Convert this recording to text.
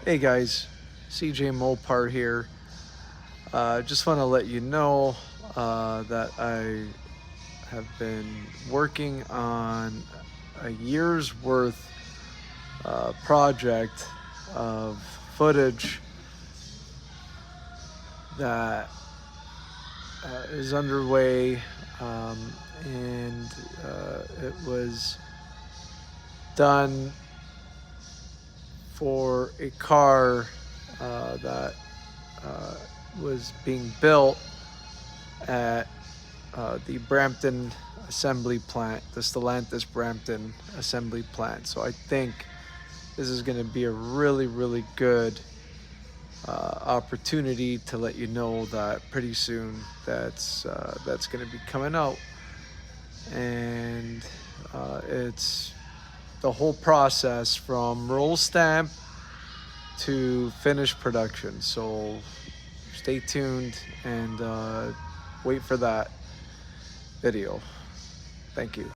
Hey guys, CJ Mopar here. Just want to let you know that I have been working on a year's worth project of footage that is underway, and it was done for a car that uh, was being built at the Brampton assembly plant, the Stellantis Brampton assembly plant. So I think this is going to be a really good opportunity to let you know that pretty soon that's going to be coming out, and it's the whole process from roll stamp to finished production. So stay tuned and wait for that video. Thank you.